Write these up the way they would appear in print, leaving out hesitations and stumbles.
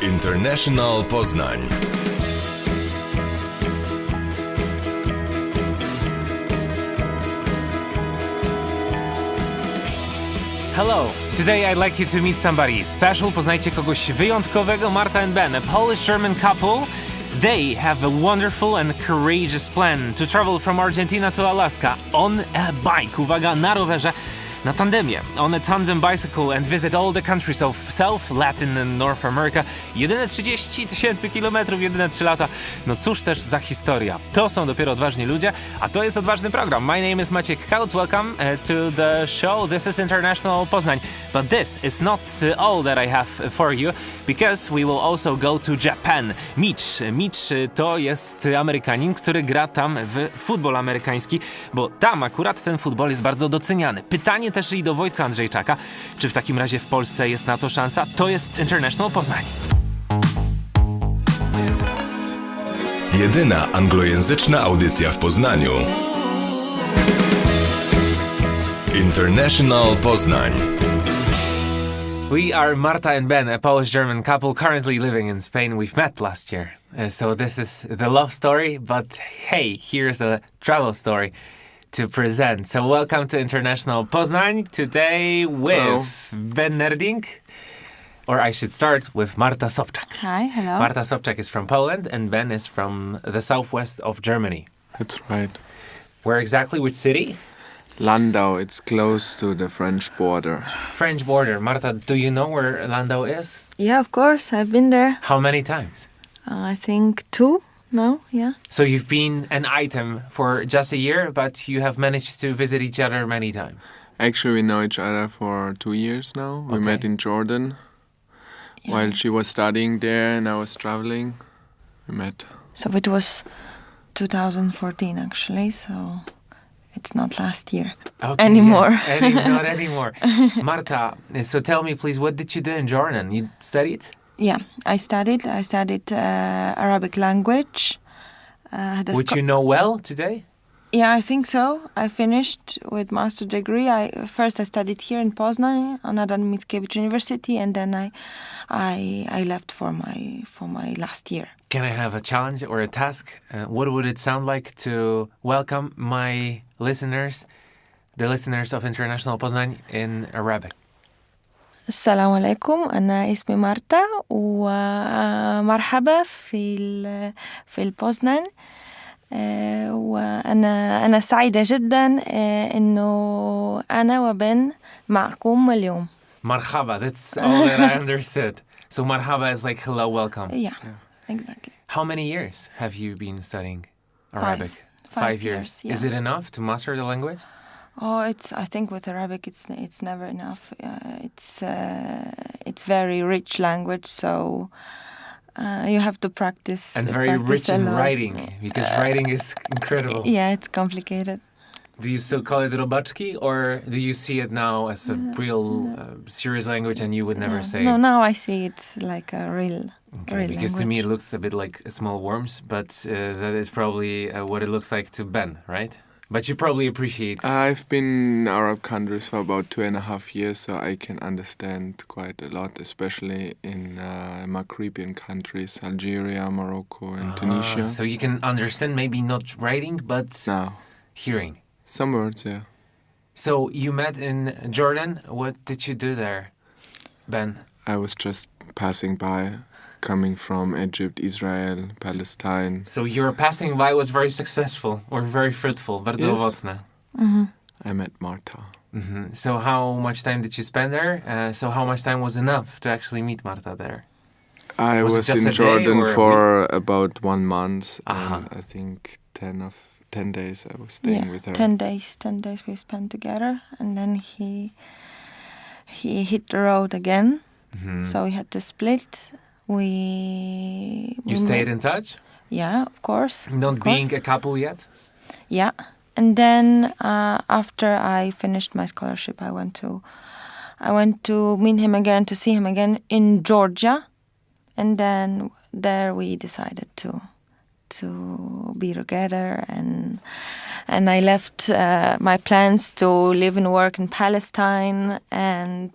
International Poznań. Hello. Today I'd like you to meet somebody special. Poznajcie kogoś wyjątkowego. Marta and Ben, a Polish-German couple. They have a wonderful and courageous plan to travel from Argentina to Alaska on a bike. Uwaga, na rowerze. Na tandemie, on a tandem bicycle and visit all the countries of South, Latin and North America. Jedyne 30 000 kilometrów, jedyne 3 lata. No cóż też za historia. To są dopiero odważni ludzie, a to jest odważny program. My name is Maciej Kautz. Welcome to the show. This is International Poznan. But this is not all that I have for you, because we will also go to Japan. Mitch to jest Amerykanin, który gra tam w futbol amerykański, bo tam akurat ten futbol jest bardzo doceniany. Pytanie też i do Wojtka Andrzejczaka, czy w takim razie w Polsce jest na to szansa? To jest International Poznań. Jedyna anglojęzyczna audycja w Poznaniu. International Poznań. We are Marta and Ben, a Polish-German couple currently living in Spain. We've met last year. So this is the love story, but hey, here's a travel story to present. So welcome to International Poznan. Today with Ben Nerding, or I should start with Marta Sobczak. Hi, hello. Marta Sobczak is from Poland and Ben is from the southwest of Germany. That's right. Where exactly? Which city? Landau, it's close to the French border. French border. Marta, do you know where Landau is? Yeah, of course, I've been there. How many times? I think 2 now, yeah. So you've been an item for just a year, but you have managed to visit each other many times. Actually, we know each other for 2 years now. We met in Jordan while she was studying there and I was traveling. We met. So it was 2014 actually, so it's not last year anymore. Yes. Not anymore. Marta, so tell me please, what did you do in Jordan? You studied? Yeah, I studied Arabic language. Which you know well today? Yeah, I think so. I finished with master's degree. First I studied here in Poznan on Adam Mickiewicz University, and then I left for my last year. Can I have a challenge or a task? What would it sound like to welcome my listeners, the listeners of International Poznan, in Arabic? السلام عليكم، أنا اسمي مارتا ومرحبا في البوزنان. وأنا سعيدة جدا إنه أنا وبن معكم اليوم. مرحبا, that's all that I understood. So marhaba is like hello, welcome. Yeah, exactly. How many years have you been studying Arabic? 5 years. Yeah. Is it enough to master the language? Oh, I think with Arabic it's never enough. It's very rich language, so you have to practice. And very rich in writing, because writing is incredible. Yeah, it's complicated. Do you still call it robaczki, or do you see it now as a real serious language and you would never say it? No, now I see it like a real because language. To me it looks a bit like small worms, but that is probably what it looks like to Ben, right? But you probably appreciate... I've been in Arab countries for about 2.5 years, so I can understand quite a lot, especially in Maghrebian countries, Algeria, Morocco, and Tunisia. So you can understand, maybe not writing, but hearing. Some words, yeah. So you met in Jordan. What did you do there, Ben? I was just passing by, coming from Egypt, Israel, Palestine. So your passing by was very successful or very fruitful. Bardzo owocne. I met Marta. Mm-hmm. So how much time did you spend there? So how much time was enough to actually meet Marta there? I was in Jordan for about 1 month. And I think 10 days I was staying with her. 10 days we spent together, and then he hit the road again. Mm-hmm. So we had to split. You stayed in touch? Yeah, of course. Being a couple yet? Yeah. And then after I finished my scholarship, I went to meet him again, to see him again in Georgia. And then there we decided to be together, and and I left my plans to live and work in Palestine, and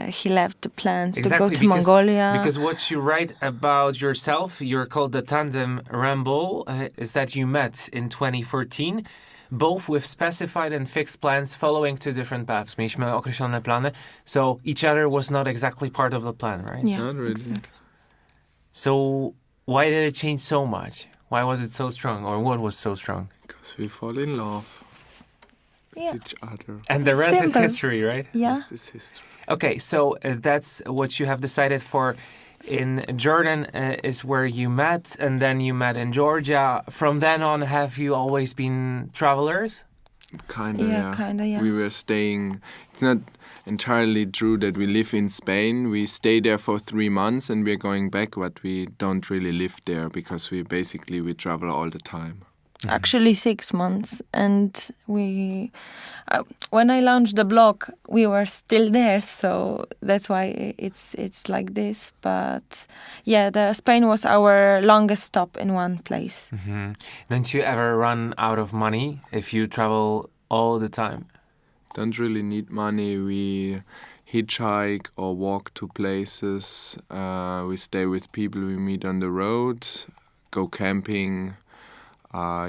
he left the plans to go to Mongolia. Because what you write about yourself, you're called the Tandem Ramble, is that you met in 2014, both with specified and fixed plans following two different paths. Mieliśmy określone plany, so each other was not exactly part of the plan, right? Yeah, Not really. exactly. So why did it change so much? Why was it so strong, or what was so strong? Because we fall in love Yeah. with each other. And the rest is Simple. history, right? Yeah. This is history. Okay, so that's what you have decided for. In Jordan is where you met, and then you met in Georgia. From then on, have you always been travelers? Kinda, Yeah, kinda, yeah. We were staying. It's not entirely true that we live in Spain. We stay there for 3 months and we're going back, but we don't really live there because we travel all the time. Actually 6 months, and we when I launched the blog we were still there, so that's why it's like this. But yeah, Spain was our longest stop in one place. Mm-hmm. Don't you ever run out of money if you travel all the time? Don't really need money. We hitchhike or walk to places. We stay with people we meet on the road, go camping,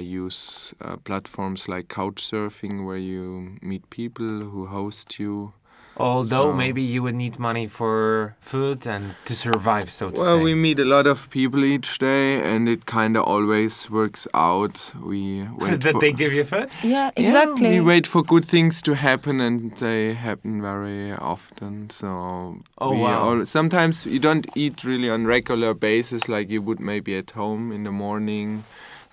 use platforms like couchsurfing where you meet people who host you. Although So- maybe you would need money for food and to survive, so to Well, say. we meet a lot of people each day and it kind of always works out. We wait That for- they give you food? Yeah, exactly. Yeah, we wait for good things to happen, and they happen very often. So, Oh, wow. sometimes you don't eat really on regular basis, like you would maybe at home in the morning,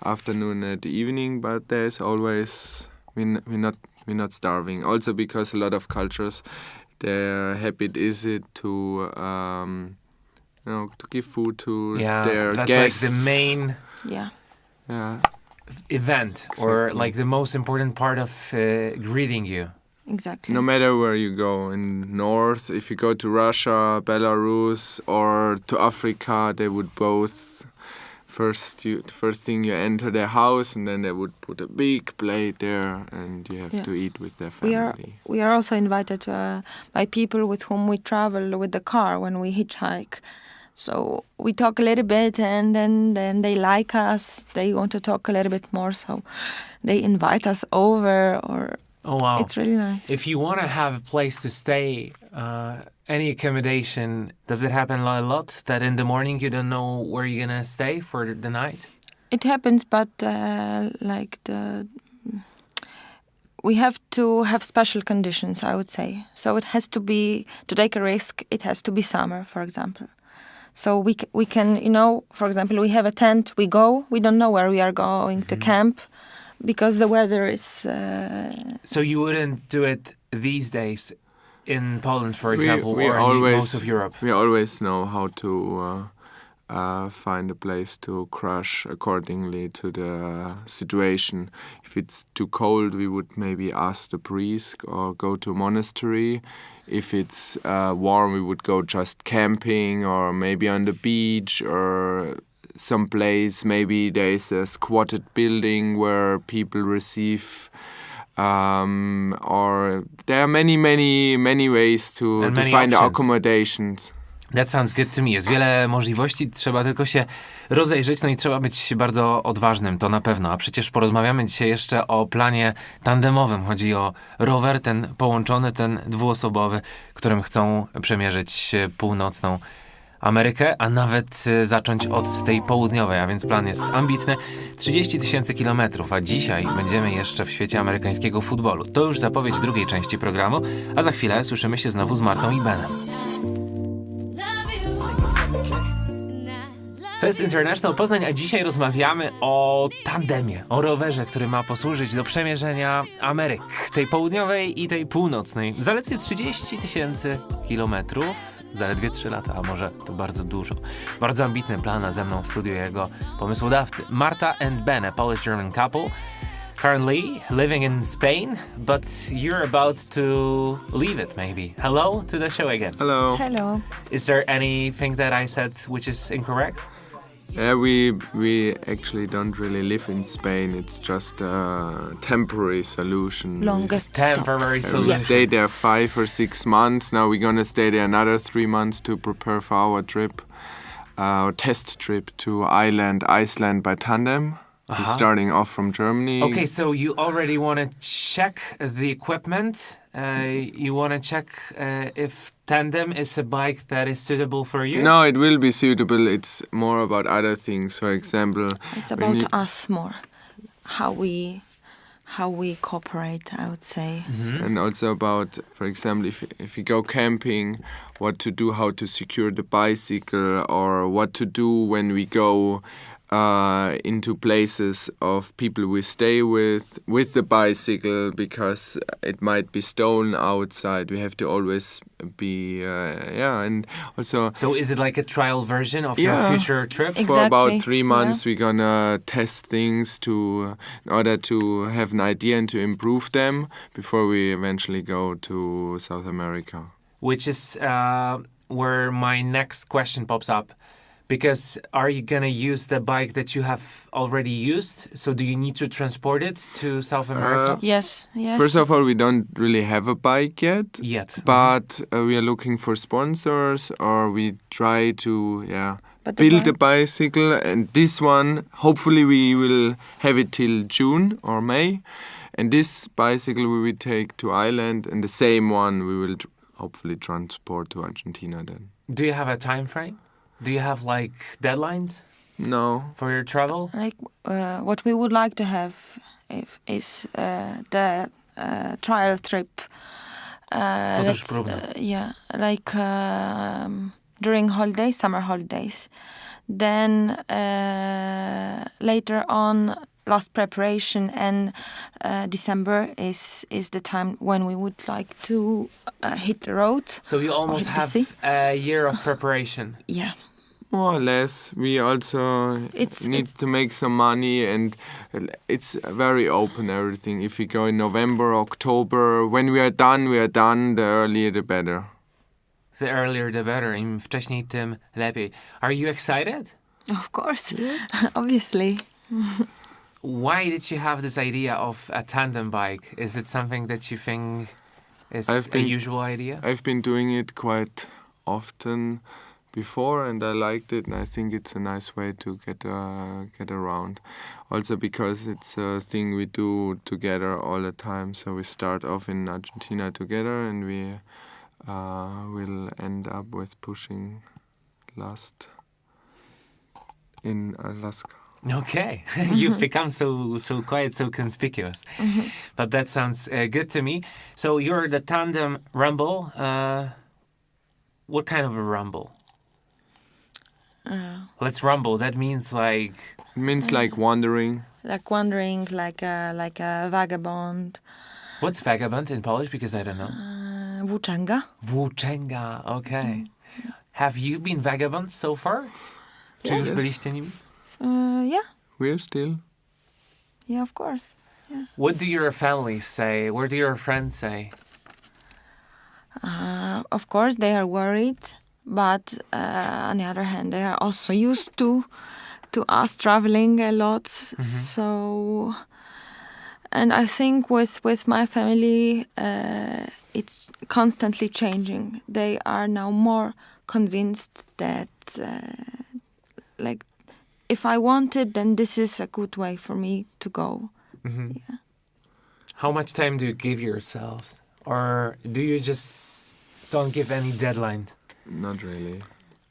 afternoon, and evening. But there's always we're not starving. Also, because a lot of cultures, their habit is it to to give food to Yeah, their that's guests. like the main Yeah. Yeah. event, or Exactly. like the most important part of greeting you. Exactly. No matter where you go, in North, if you go to Russia, Belarus, or to Africa, they would both the first thing you enter their house, and then they would put a big plate there, and you have Yeah. to eat with their We are family. we are also invited by people with whom we travel with the car when we hitchhike. So we talk a little bit, and then they like us. They want to talk a little bit more, so they invite us over. Or Oh, wow. it's really nice. If you want to have a place to stay, any accommodation, does it happen a lot that in the morning you don't know where you're going to stay for the night? It happens, but we have to have special conditions, I would say. So it has to be, to take a risk, it has to be summer, for example. So we can, for example, we have a tent, we don't know where we are going to camp because the weather is... So you wouldn't do it these days in Poland, for example, or in most of Europe? We always know how to find a place to crash accordingly to the situation. If it's too cold, we would maybe ask the priest or go to a monastery. If it's warm, we would go just camping or maybe on the beach or someplace. Maybe there is a squatted building where people receive. Or there are many ways to And many find options. accommodations. That sounds good to me. Jest wiele możliwości, trzeba tylko się rozejrzeć, no i trzeba być bardzo odważnym, to na pewno. A przecież porozmawiamy dzisiaj jeszcze o planie tandemowym. Chodzi o rower, ten połączony, ten dwuosobowy, którym chcą przemierzyć północną Amerykę, a nawet zacząć od tej południowej, a więc plan jest ambitny. 30 000 kilometrów, a dzisiaj będziemy jeszcze w świecie amerykańskiego futbolu. To już zapowiedź drugiej części programu, a za chwilę słyszymy się znowu z Martą i Benem. To jest International Poznań, a dzisiaj rozmawiamy o tandemie, o rowerze, który ma posłużyć do przemierzenia Ameryk, tej południowej i tej północnej. Zaledwie 30 000 kilometrów, zaledwie 3 lata, a może to bardzo dużo. Bardzo ambitny plan, a ze mną w studiu jego pomysłodawcy. Marta and Ben, a Polish-German couple, currently living in Spain, but you're about to leave it maybe. Hello to the show again. Hello. Hello. Is there anything that I said which is incorrect? Yeah, we actually don't really live in Spain. It's just a temporary solution. Longest stop. Temporary We solution. stay there 5 or 6 months. Now we're gonna stay there another 3 months to prepare for our trip, our test trip to Iceland by Tandem. We're starting off from Germany. Okay, so you already want to check the equipment. You want to check if Tandem is a bike that is suitable for you? No, it will be suitable. It's more about other things. For example, It's when about you- us more, how we cooperate, I would say. and also about, for example, if you go camping, what to do, how to secure the bicycle, or what to do when we go into places of people we stay with the bicycle, because it might be stolen outside. We have to always be and also So is it like a trial version of Yeah. your future trip? for about Exactly, 3 months we're gonna test things in order to have an idea and to improve them before we eventually go to South America. Which is where my next question pops up. Because are you going to use the bike that you have already used? So do you need to transport it to South America? Yes. First of all, we don't really have a bike yet. Yet. But we are looking for sponsors, or we try to But the build a bicycle. And this one, hopefully we will have it till June or May. And this bicycle we will take to Ireland, and the same one we will hopefully transport to Argentina then. Do you have a time frame? Do you have like deadlines No. for your travel? Like what we would like to have is the trial trip. Podróż próbna. Like during holidays, summer holidays. Then later on, last preparation, and December is the time when we would like to hit the road. So you almost hit the sea. have a year of preparation. Yeah. More or less. We also need to make some money, and it's very open, everything. If we go in November, October, when we are done, the earlier the better. The earlier the better. Im wcześniej, tym lepiej. Are you excited? Of course. Obviously. Why did you have this idea of a tandem bike? Is it something that you think is a usual idea? I've been doing it quite often before, and I liked it, and I think it's a nice way to get around. Also because it's a thing we do together all the time. So we start off in Argentina together, and we will end up with pushing last in Alaska. Okay, you've become so quiet, so conspicuous. But that sounds good to me. So you're the Tandem Ramble. What kind of a rumble? Let's rumble. That means like It means like wandering. Like wandering, like a vagabond. What's vagabond in Polish? Because I don't know. Włóczęga. Włóczęga. Okay. Have you been vagabond so far? Czy już Yes. byliście nimi? Yeah. We're still. Yeah, of course. What do your families say? What do your friends say? Of course, they are worried, but on the other hand, they are also used to us traveling a lot. So, and I think with my family, it's constantly changing. They are now more convinced that, like, if I want it, then this is a good way for me to go. Yeah. How much time do you give yourself? Or do you just don't give any deadline? Not really.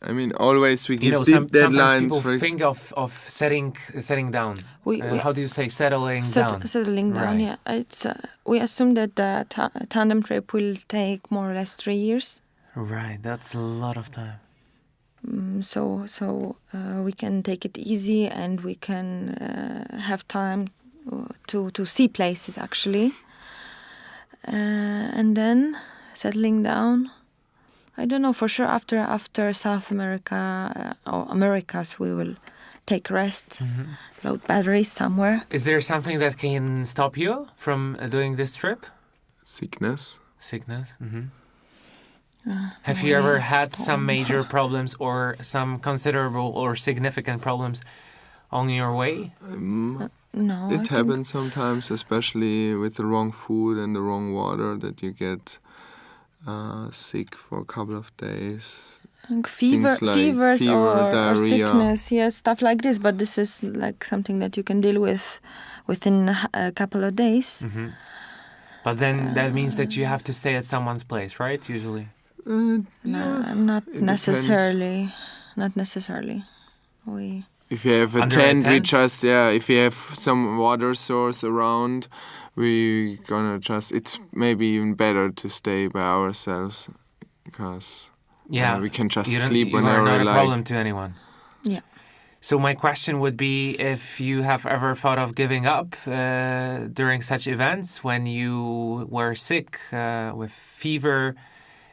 I mean, always we You give know, deep sometimes deadlines. people think of setting down. We- How do you say settling down? Settling down, Right. yeah. It's we assume that the tandem trip will take more or less 3 years. Right, that's a lot of time. So we can take it easy, and we can have time to see places actually, and then settling down. I don't know for sure. After South America or Americas, we will take rest, load batteries somewhere. Is there something that can stop you from doing this trip? Sickness. Sickness? Have you ever had storm. some major problems or some considerable or significant problems on your way? No, It happens sometimes, especially with the wrong food and the wrong water, that you get sick for a couple of days. Fevers fever, or diarrhea. sickness, yes, stuff like this. But this is like something that you can deal with within a couple of days. Mm-hmm. But then that means that you have to stay at someone's place, right? Usually. No, not it necessarily. Not necessarily. If you have a Under a tent, we tent? just if you have some water source around, we gonna just. It's maybe even better to stay by ourselves, because we can just sleep you whenever are not we a like. problem to anyone. Yeah. So my question would be if you have ever thought of giving up during such events when you were sick with fever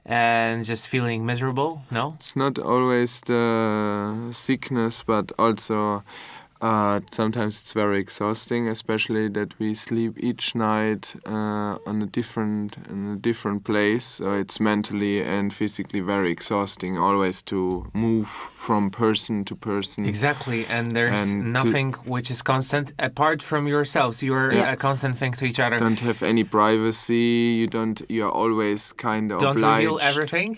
and just feeling miserable? No? It's not always the sickness, but also sometimes it's very exhausting, especially that we sleep each night in a different place. So it's mentally and physically very exhausting always to move from person to person. Exactly, and there's And nothing which is constant apart from yourselves. You're a constant thing to each other. Don't have any privacy. You're always kind of Don't obliged. reveal everything,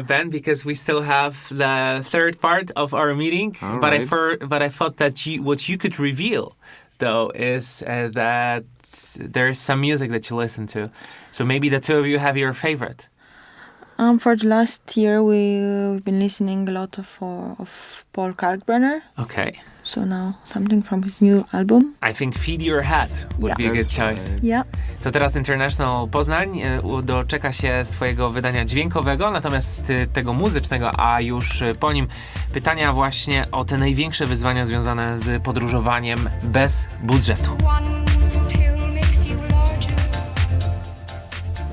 Ben, because we still have the third part of our meeting. All but right. but I thought that what you could reveal, though, is that there's some music that you listen to. So maybe the two of you have your favorite. For the last year, we've been listening a lot of Paul Kalkbrenner. Okay. So now something from his new album. I think Feed Your Hat would be a good That's choice. right. Yeah. To teraz International Poznań doczeka się swojego wydania dźwiękowego, natomiast tego muzycznego, a już po nim pytania właśnie o te największe wyzwania związane z podróżowaniem bez budżetu.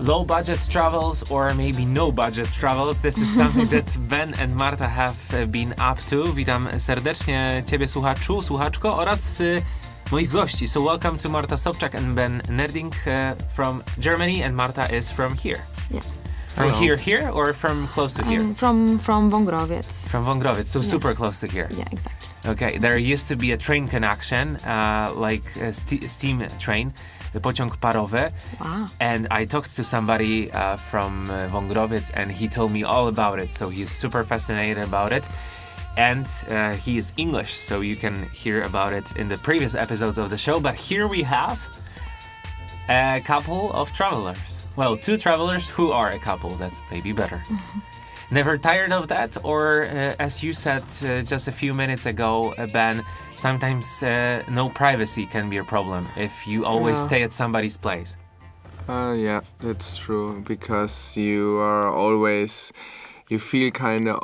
Low budget travels or maybe no budget travels. This is something that Ben and Marta have been up to. Witam serdecznie Ciebie, słuchaczu, słuchaczko oraz moich gości. So welcome to Marta Sobczak and Ben Nerding from Germany, and Marta is from here. Yeah. From Hello. here or from close to here? From Wągrowiec. From Wągrowiec, so super close to here. Yeah, exactly. Okay, there used to be a train connection, like a steam train, pociąg parowy. Wow. And I talked to somebody from Wągrowiec, and he told me all about it. So he's super fascinated about it. And he is English, so you can hear about it in the previous episodes of the show. But here we have a couple of travelers. Well, two travelers who are a couple. That's maybe better. Never tired of that? Or, as you said just a few minutes ago, Ben, sometimes no privacy can be a problem if you always Yeah. stay at somebody's place. Yeah, that's true, because you feel kind of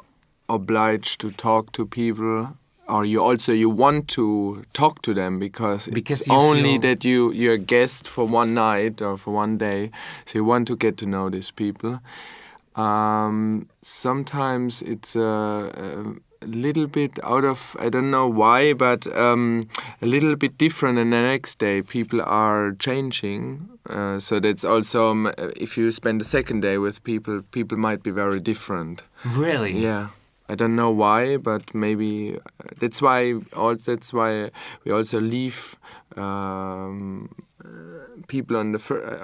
obliged to talk to people, or you want to talk to them because it's you only feel- that you're a guest for one night or for one day, so you want to get to know these people. Sometimes it's a little bit out of, I don't know why, but a little bit different, and the next day people are changing. So that's also, if you spend the second day with people might be very different. Really? Yeah. I don't know why, but maybe that's why we also leave people on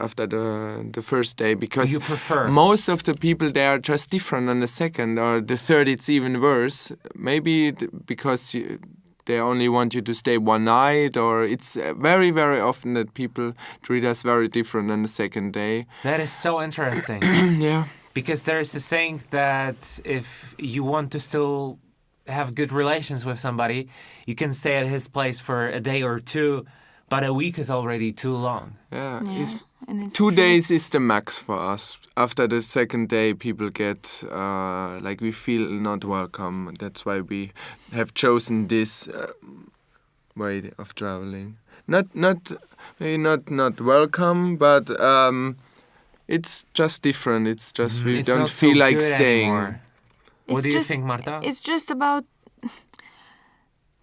after the first day, because You prefer. most of the people they are just different on the second or the third. It's even worse. Maybe because they only want you to stay one night, or it's very, very often that people treat us very different on the second day. That is so interesting. Yeah. Because there is a saying that if you want to still have good relations with somebody, you can stay at his place for a day or two, but a week is already too long. Yeah. Yeah. And it's 2 true. days is the max for us. After the second day, people get like we feel not welcome. That's why we have chosen this way of traveling. Maybe not welcome, but it's just different. It's just we It's don't not so feel like good staying. anymore. What It's do you just- think, Marta? It's just about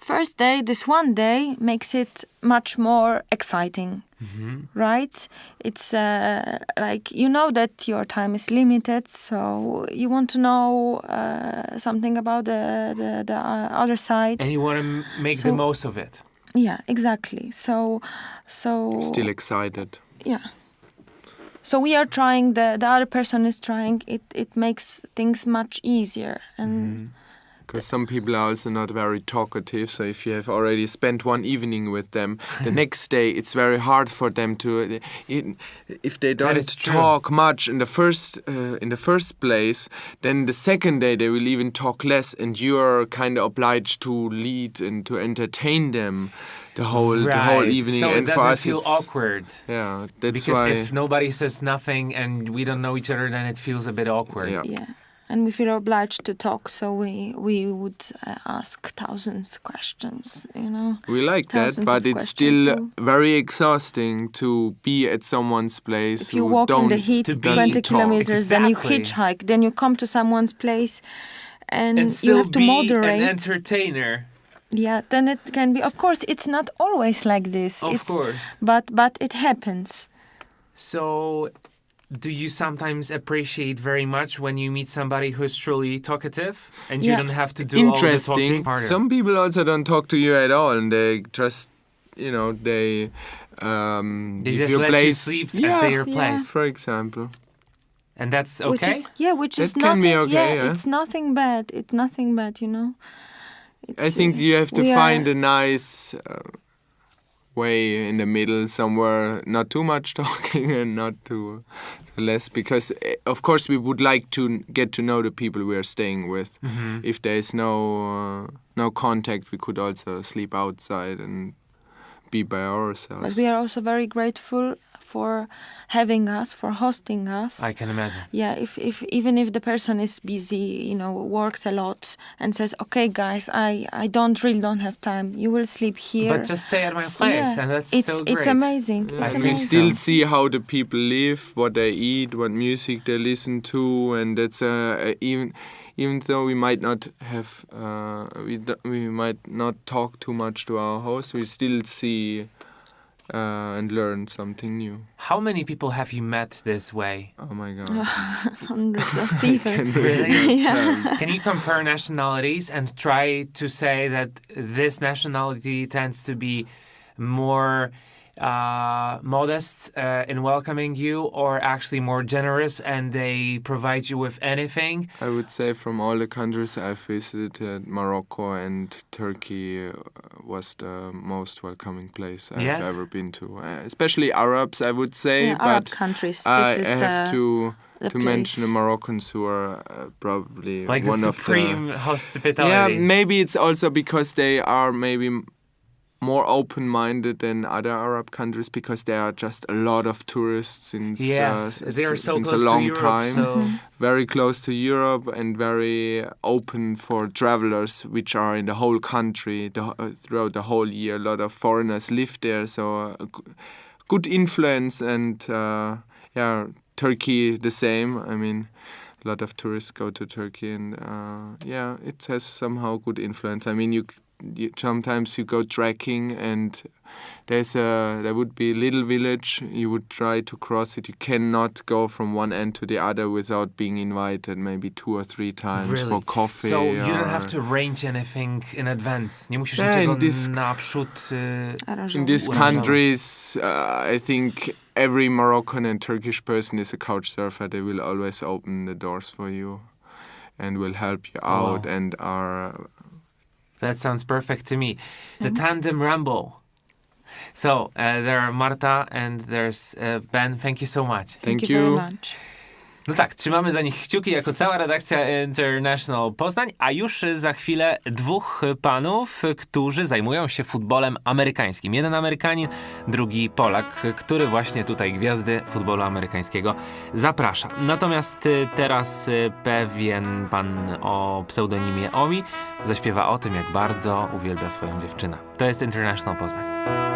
first day, this one day, makes it much more exciting, right? It's like, you know that your time is limited, so you want to know something about the other side. And you want to make the most of it. Yeah, exactly. So Still excited. yeah. So we are trying, the other person is trying, it makes things much easier. And Because some people are also not very talkative, so if you have already spent one evening with them, the next day it's very hard for them to. If they don't is true. talk much in the first place, then the second day they will even talk less, and you are kind of obliged to lead and to entertain them the whole evening. So and it for doesn't us, feel it's, awkward. Yeah, that's Because why. if nobody says nothing and we don't know each other, then it feels a bit awkward. Yeah. yeah. And we feel obliged to talk, so we would ask thousands of questions, you know. We like that, Thousands but of it's questions, still so very exhausting to be at someone's place if you who walk don't in the heat to be- 20 talk. kilometers, then you Exactly. hitchhike, then you come to someone's place, and And you still have to be moderate. an entertainer. Yeah, then it can be. Of course, it's not always like this. Of course. But it happens. So, do you sometimes appreciate very much when you meet somebody who's truly talkative and you Yeah. don't have to do all the talking? Interesting. Harder? Some people also don't talk to you at all, and they just, they They give just you let you place. sleep yeah, at their yeah. place. For example. And that's okay? Which is That can nothing. be okay, yeah. It's nothing bad. It's nothing bad, you know. I It's, think you have to we find are- a nice way in the middle somewhere, not too much talking and not too less, because of course we would like to get to know the people we are staying with. If there is no contact, we could also sleep outside and be by ourselves. But we are also very grateful for having us, for hosting us. I can imagine. Yeah, if even if the person is busy, works a lot and says, "Okay, guys, I really don't have time. You will sleep here." But just stay at my place, and that's it's still great. It's amazing. I It's think We amazing. still so. see how the people live, what they eat, what music they listen to, and that's even though we might not have we might not talk too much to our host, we still see and learn something new. How many people have you met this way? Oh my God! Hundreds of people. Really? Yeah. Can you compare nationalities and try to say that this nationality tends to be more modest in welcoming you, or actually more generous and they provide you with anything? I would say from all the countries I've visited, Morocco and Turkey was the most welcoming place I've Yes? ever been to. Especially Arabs, I would say, Yeah, but Arab countries. I This is have to the mention the place. Moroccans, who are probably Like one the of supreme the. hospitality. Yeah, maybe it's also because they are maybe more open-minded than other Arab countries, because there are just a lot of tourists since Yes, they are so since close a long to Europe, time. so Very close to Europe and very open for travelers, which are in the whole country throughout the whole year. A lot of foreigners live there, so good influence. And Turkey the same. I mean, a lot of tourists go to Turkey, and it has somehow good influence. I mean, sometimes you go trekking and there would be a little village, you would try to cross it, you cannot go from one end to the other without being invited maybe 2 or 3 times really. for coffee. So you don't or- have to arrange anything in advance. Nie musisz Yeah, niczego in this- naprzód In these Aranżować. countries, I think every Moroccan and Turkish person is a couch surfer. They will always open the doors for you and will help you out Wow. and are... That sounds perfect to me. The Tandem Ramble. So, there are Marta and there's Ben. Thank you so much. Thank you very much. No tak, trzymamy za nich kciuki jako cała redakcja International Poznań, a już za chwilę 2 panów, którzy zajmują się futbolem amerykańskim. Jeden Amerykanin, drugi Polak, który właśnie tutaj gwiazdy futbolu amerykańskiego zaprasza. Natomiast teraz pewien pan o pseudonimie Omi zaśpiewa o tym, jak bardzo uwielbia swoją dziewczynę. To jest International Poznań.